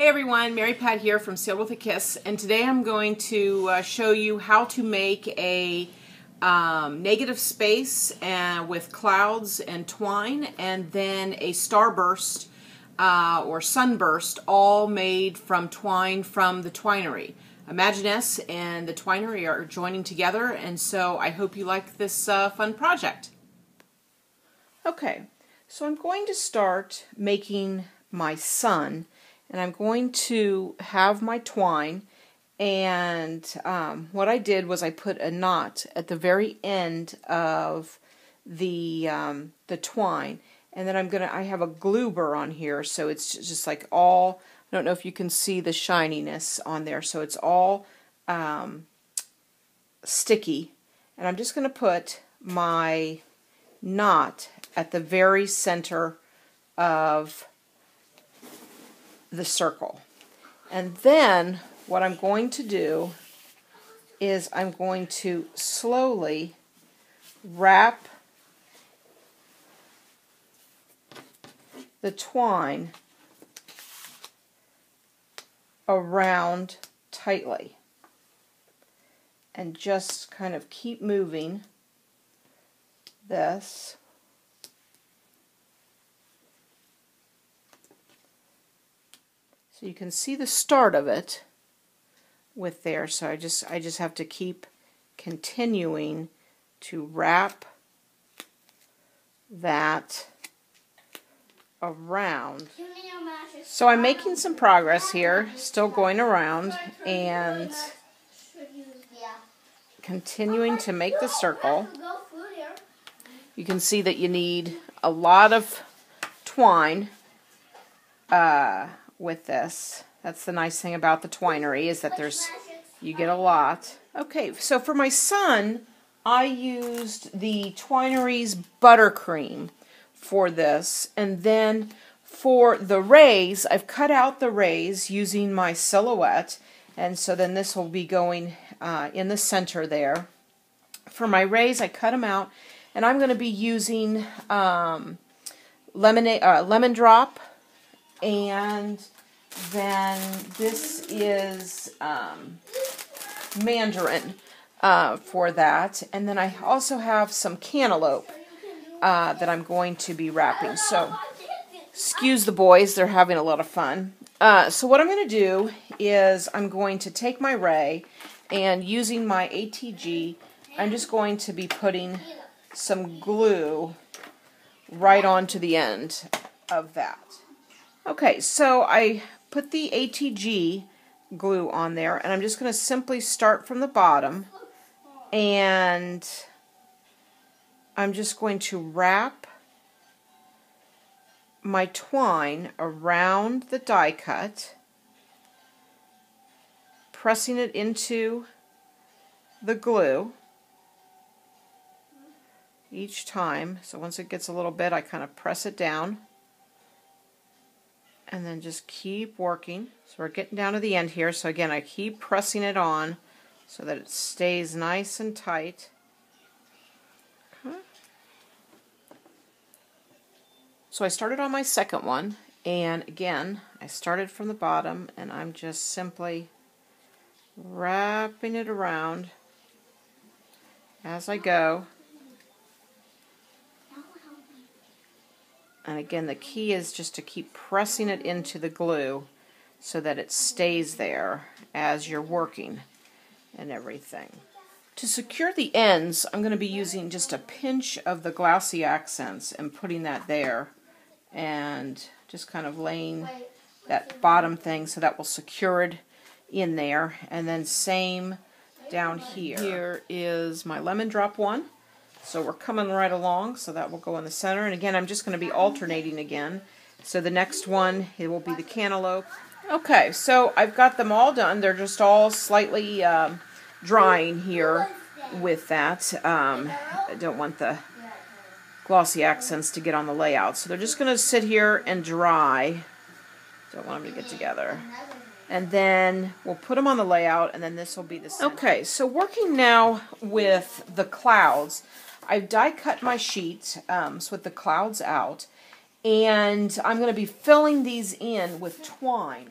Hey everyone, Mary Pat here from Siehl with a Kiss, and today I'm going to show you how to make a negative space with clouds and twine, and then a starburst or sunburst, all made from twine from the Twinery. Imaginisce and the Twinery are joining together, and so I hope you like this fun project. Okay, so I'm going to start making my sun. And I'm going to have my twine, and what I did was I put a knot at the very end of the twine, and then I have a glue burr on here, so it's just like all, I don't know if you can see the shininess on there, so it's all sticky, and I'm just going to put my knot at the very center of the circle. And then what I'm going to do is I'm going to slowly wrap the twine around tightly and just kind of keep moving this. So you can see the start of it with there, so I just have to keep continuing to wrap that around. So I'm making some progress here, still going around and continuing to make the circle. You can see that you need a lot of twine with this. That's the nice thing about the Twinery, is that you get a lot. Okay, so for my sun, I used the Twinery's buttercream for this, and then for the rays, I've cut out the rays using my silhouette, and so then this will be going in the center there. For my rays, I cut them out, and I'm going to be using lemon drop. And then this is mandarin for that. And then I also have some cantaloupe that I'm going to be wrapping. So, excuse the boys, they're having a lot of fun. So what I'm going to do is I'm going to take my ray, and using my ATG, I'm just going to be putting some glue right onto the end of that. Okay, so I put the ATG glue on there, and I'm just going to simply start from the bottom, and I'm just going to wrap my twine around the die cut, pressing it into the glue each time. So once it gets a little bit, I kind of press it down. And then just keep working. So we're getting down to the end here. So again, I keep pressing it on so that it stays nice and tight. Okay. So I started on my second one, and again, I started from the bottom, and I'm just simply wrapping it around as I go. And again, the key is just to keep pressing it into the glue so that it stays there as you're working and everything. To secure the ends, I'm going to be using just a pinch of the glossy accents and putting that there, and just kind of laying that bottom thing so that will secure it in there. And then same down here. Here is my lemon drop one. So we're coming right along, so that will go in the center. And again, I'm just going to be alternating again. So the next one, it will be the cantaloupe. Okay, so I've got them all done. They're just all slightly drying here with that. I don't want the glossy accents to get on the layout. So they're just going to sit here and dry. Don't want them to get together. And then we'll put them on the layout, and then this will be the center. Okay, so working now with the clouds, I've die cut my sheet so with the clouds out, and I'm going to be filling these in with twine.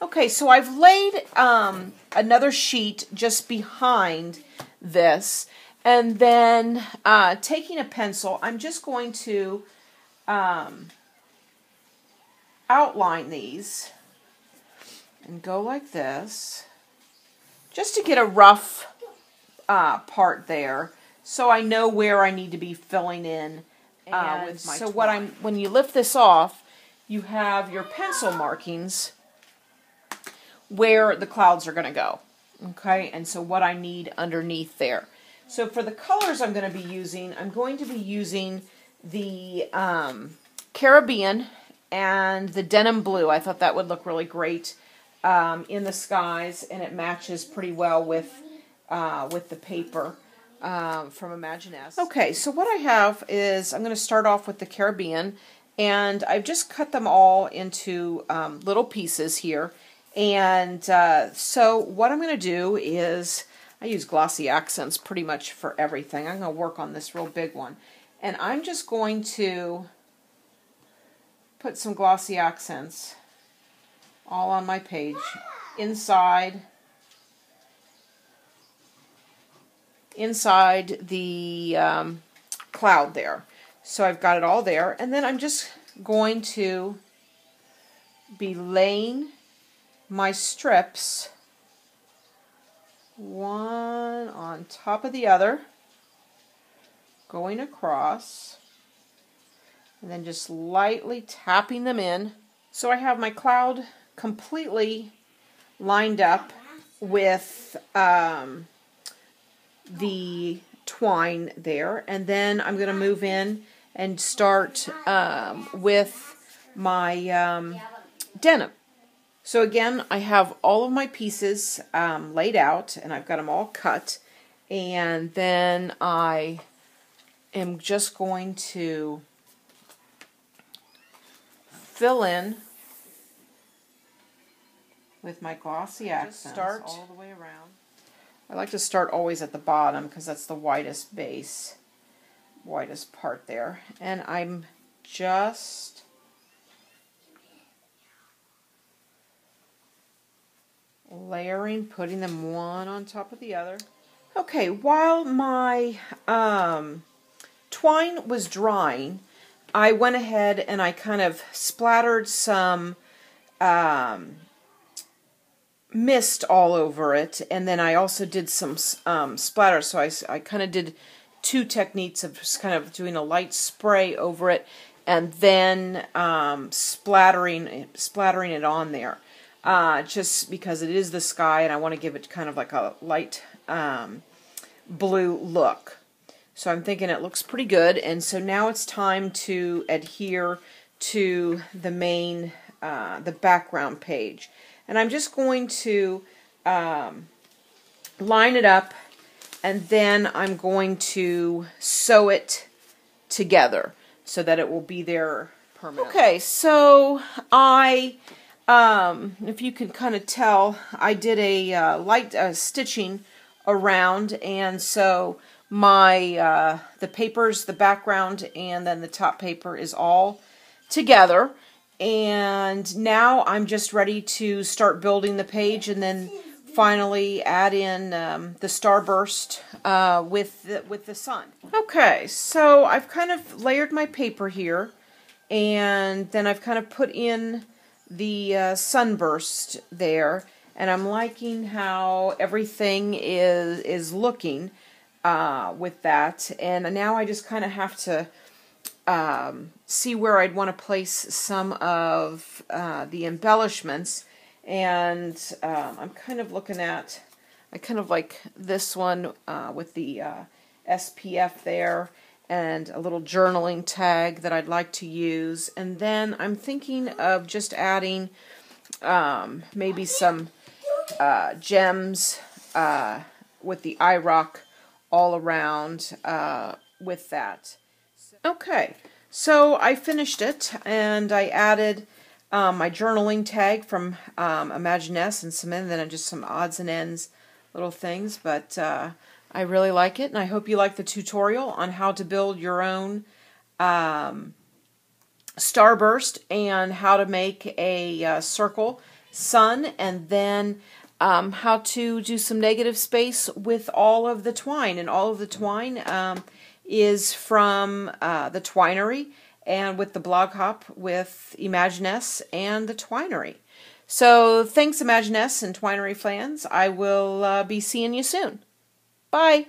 Okay, so I've laid another sheet just behind this, and then taking a pencil, I'm just going to outline these and go like this, just to get a rough part there, so I know where I need to be filling in with my twine. When you lift this off, you have your pencil markings where the clouds are going to go. Okay, and so what I need underneath there. So for the colors I'm going to be using the Caribbean and the denim blue. I thought that would look really great in the skies, and it matches pretty well with the paper from Imaginisce. Okay, so what I have is I'm going to start off with the Caribbean, and I've just cut them all into little pieces here. And so what I'm going to do is, I use glossy accents pretty much for everything. I'm going to work on this real big one. And I'm just going to put some glossy accents all on my page, inside the cloud there. So I've got it all there. And then I'm just going to be laying my strips one on top of the other, going across, and then just lightly tapping them in. So I have my cloud completely lined up with the twine there, and then I'm going to move in and start with my denim. So again, I have all of my pieces laid out, and I've got them all cut, and then I am just going to fill in with my glossy accents all the way around. I like to start always at the bottom because that's the widest base, widest part there, and I'm just layering, putting them one on top of the other. Okay, while my twine was drying, I went ahead and I kind of splattered some mist all over it, and then I also did some splatter. So I kind of did two techniques of just kind of doing a light spray over it and then splattering it on there. Just because it is the sky and I want to give it kind of like a light blue look. So I'm thinking it looks pretty good, and so now it's time to adhere to the main, the background page. And I'm just going to line it up, and then I'm going to sew it together so that it will be there permanently. Okay, so if you can kind of tell, I did a light stitching around, and so my the papers, the background, and then the top paper is all together. And now I'm just ready to start building the page, and then finally add in the starburst with the sun. Okay, so I've kind of layered my paper here, and then I've kind of put in the sunburst there, and I'm liking how everything is looking with that. And now I just kind of have to see where I'd want to place some of the embellishments, and I'm kind of looking at, I kind of like this one with the SPF there, and a little journaling tag that I'd like to use. And then I'm thinking of just adding maybe some gems with the eye rock all around with that. Okay, so I finished it, and I added my journaling tag from Imaginisce and some, and then just some odds and ends little things, but I really like it, and I hope you like the tutorial on how to build your own starburst and how to make a circle sun, and then how to do some negative space with all of the twine. And all of the twine is from the Twinery, and with the blog hop with Imaginisce and the Twinery. So thanks, Imaginisce and Twinery fans. I will be seeing you soon. Bye.